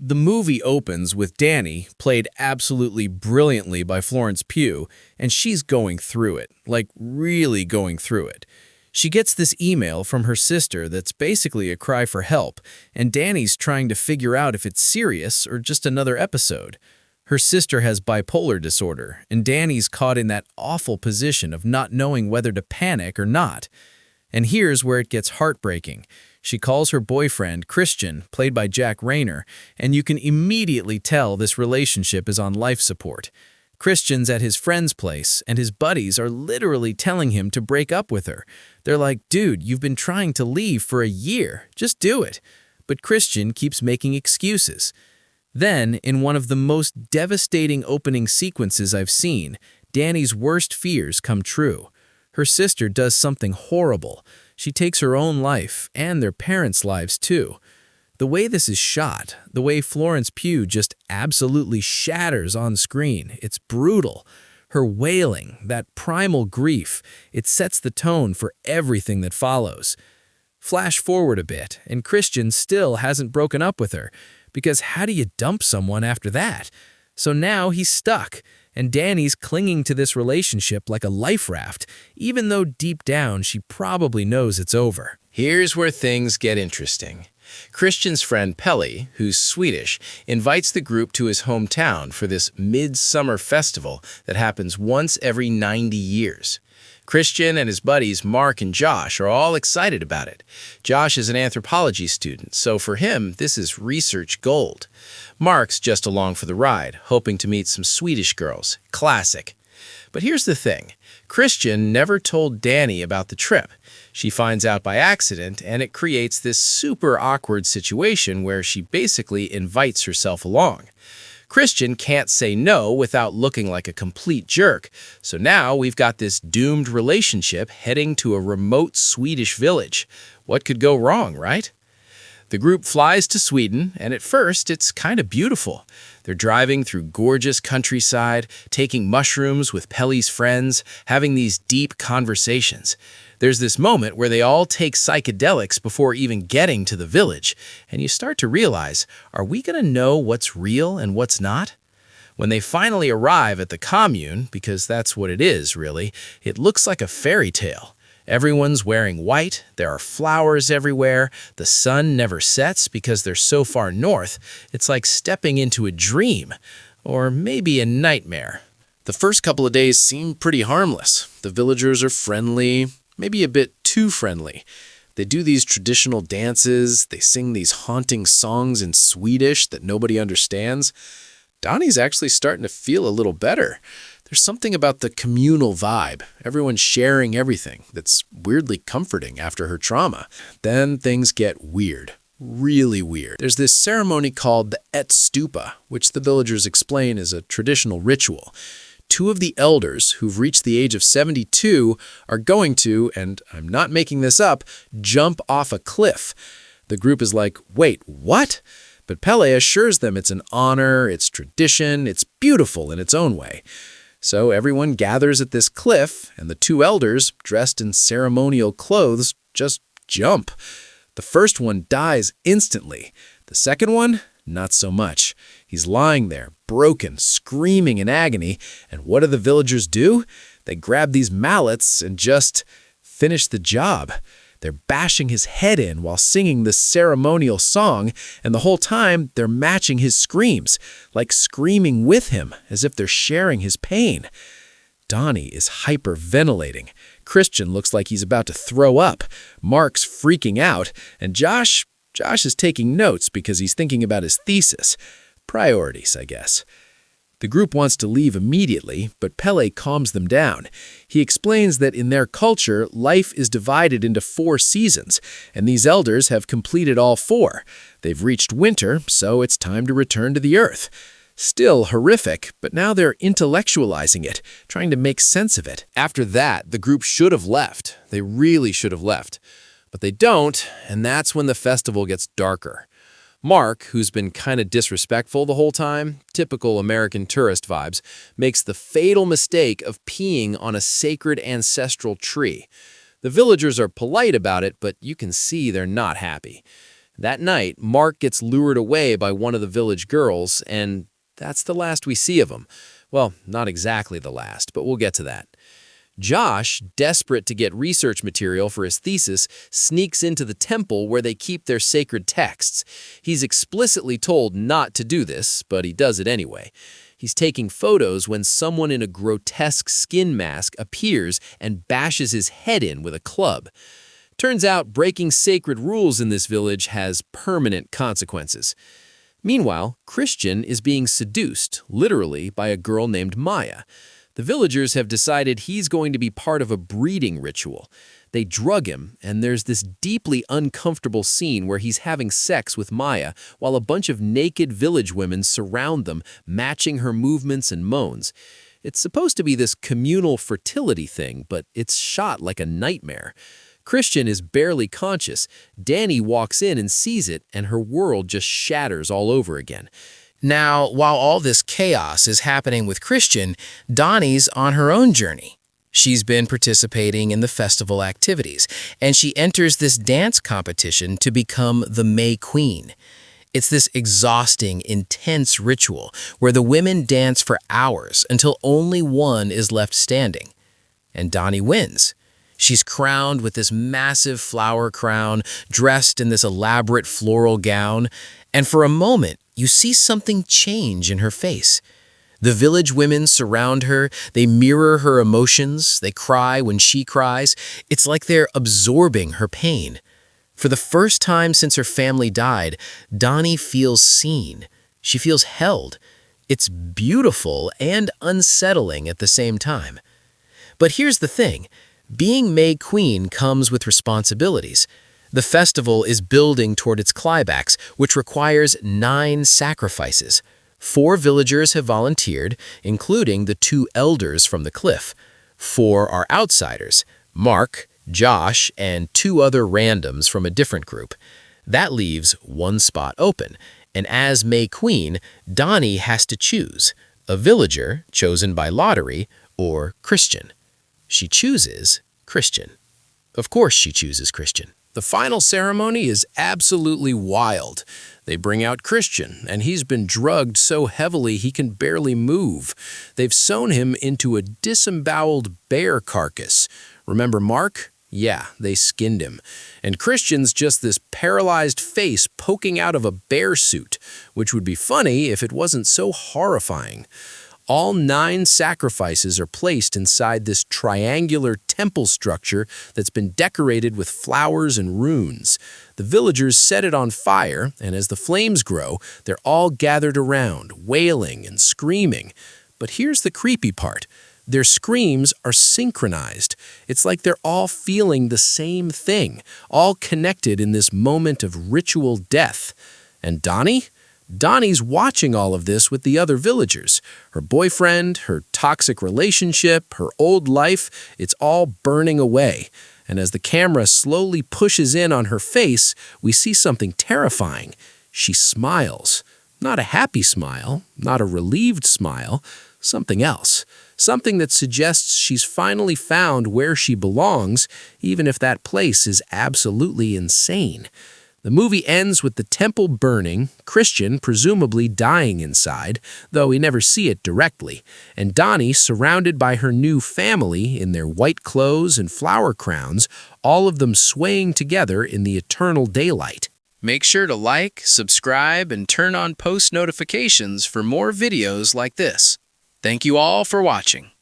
The movie opens with Danny, played absolutely brilliantly by Florence Pugh, and she's going through it, like really going through it. She gets this email from her sister that's basically a cry for help, and Danny's trying to figure out if it's serious or just another episode. Her sister has bipolar disorder, and Danny's caught in that awful position of not knowing whether to panic or not. And here's where it gets heartbreaking. She calls her boyfriend, Christian, played by Jack Rayner, and you can immediately tell this relationship is on life support. Christian's at his friend's place, and his buddies are literally telling him to break up with her. They're like, dude, you've been trying to leave for a year. Just do it. But Christian keeps making excuses. Then, in one of the most devastating opening sequences I've seen, Danny's worst fears come true. Her sister does something horrible. She takes her own life, and their parents' lives too. The way this is shot, the way Florence Pugh just absolutely shatters on screen, it's brutal. Her wailing, that primal grief, it sets the tone for everything that follows. Flash forward a bit, and Christian still hasn't broken up with her, because how do you dump someone after that? So now he's stuck, and Danny's clinging to this relationship like a life raft, even though deep down she probably knows it's over. Here's where things get interesting. Christian's friend Pelle, who's Swedish, invites the group to his hometown for this Midsommar festival that happens once every 90 years. Christian and his buddies Mark and Josh are all excited about it. Josh is an anthropology student, so for him, this is research gold. Mark's just along for the ride, hoping to meet some Swedish girls. Classic. But here's the thing. Christian never told Danny about the trip. She finds out by accident, and it creates this super awkward situation where she basically invites herself along. Christian can't say no without looking like a complete jerk, so now we've got this doomed relationship heading to a remote Swedish village. What could go wrong, right? The group flies to Sweden, and at first it's kind of beautiful. They're driving through gorgeous countryside, taking mushrooms with Pelle's friends, having these deep conversations. There's this moment where they all take psychedelics before even getting to the village, and you start to realize, are we going to know what's real and what's not? When they finally arrive at the commune, because that's what it is, really, it looks like a fairy tale. Everyone's wearing white, there are flowers everywhere, the sun never sets because they're so far north. It's like stepping into a dream, or maybe a nightmare. The first couple of days seem pretty harmless. The villagers are friendly, maybe a bit too friendly. They do these traditional dances, they sing these haunting songs in Swedish that nobody understands. Donnie's actually starting to feel a little better. There's something about the communal vibe, everyone sharing everything, that's weirdly comforting after her trauma. Then things get weird, really weird. There's this ceremony called the Et Stupa, which the villagers explain is a traditional ritual. Two of the elders, who've reached the age of 72, are going to, and I'm not making this up, jump off a cliff. The group is like, wait, what? But Pelle assures them it's an honor, it's tradition, it's beautiful in its own way. So everyone gathers at this cliff, and the two elders, dressed in ceremonial clothes, just jump. The first one dies instantly. The second one, not so much. He's lying there, broken, screaming in agony, and what do the villagers do? They grab these mallets and just finish the job. They're bashing his head in while singing this ceremonial song, and the whole time they're matching his screams, like screaming with him, as if they're sharing his pain. Donnie is hyperventilating. Christian looks like he's about to throw up. Mark's freaking out, and Josh is taking notes because he's thinking about his thesis. Priorities, I guess. The group wants to leave immediately, but Pelle calms them down. He explains that in their culture, life is divided into 4 seasons, and these elders have completed all 4. They've reached winter, so it's time to return to the earth. Still horrific, but now they're intellectualizing it, trying to make sense of it. After that, the group should have left. They really should have left. But they don't, and that's when the festival gets darker. Mark, who's been kind of disrespectful the whole time, typical American tourist vibes, makes the fatal mistake of peeing on a sacred ancestral tree. The villagers are polite about it, but you can see they're not happy. That night, Mark gets lured away by one of the village girls, and that's the last we see of him. Well, not exactly the last, but we'll get to that. Josh, desperate to get research material for his thesis, sneaks into the temple where they keep their sacred texts. He's explicitly told not to do this, but he does it anyway. He's taking photos when someone in a grotesque skin mask appears and bashes his head in with a club. Turns out breaking sacred rules in this village has permanent consequences. Meanwhile, Christian is being seduced, literally, by a girl named Maya. The villagers have decided he's going to be part of a breeding ritual. They drug him, and there's this deeply uncomfortable scene where he's having sex with Maya while a bunch of naked village women surround them, matching her movements and moans. It's supposed to be this communal fertility thing, but it's shot like a nightmare. Christian is barely conscious. Danny walks in and sees it, and her world just shatters all over again. Now, while all this chaos is happening with Christian, Donnie's on her own journey. She's been participating in the festival activities, and she enters this dance competition to become the May Queen. It's this exhausting, intense ritual where the women dance for hours until only one is left standing. And Donnie wins. She's crowned with this massive flower crown, dressed in this elaborate floral gown, and for a moment, you see something change in her face. The village women surround her, they mirror her emotions, they cry when she cries. It's like they're absorbing her pain. For the first time since her family died, Donnie feels seen. She feels held. It's beautiful and unsettling at the same time. But here's the thing. Being May Queen comes with responsibilities. The festival is building toward its climax, which requires 9 sacrifices. 4 villagers have volunteered, including the 2 elders from the cliff. 4 are outsiders, Mark, Josh, and 2 other randoms from a different group. That leaves 1 spot open, and as May Queen, Donnie has to choose a villager chosen by lottery or Christian. She chooses Christian. Of course she chooses Christian. The final ceremony is absolutely wild. They bring out Christian, and he's been drugged so heavily he can barely move. They've sewn him into a disemboweled bear carcass. Remember Mark? Yeah, they skinned him. And Christian's just this paralyzed face poking out of a bear suit, which would be funny if it wasn't so horrifying. All 9 sacrifices are placed inside this triangular temple structure that's been decorated with flowers and runes. The villagers set it on fire, and as the flames grow, they're all gathered around, wailing and screaming. But here's the creepy part. Their screams are synchronized. It's like they're all feeling the same thing, all connected in this moment of ritual death. And Donnie? Donnie's watching all of this with the other villagers. Her boyfriend, her toxic relationship, her old life, it's all burning away. And as the camera slowly pushes in on her face, we see something terrifying. She smiles. Not a happy smile, not a relieved smile, something else. Something that suggests she's finally found where she belongs, even if that place is absolutely insane. The movie ends with the temple burning, Christian presumably dying inside, though we never see it directly, and Donnie surrounded by her new family in their white clothes and flower crowns, all of them swaying together in the eternal daylight. Make sure to like, subscribe, and turn on post notifications for more videos like this. Thank you all for watching.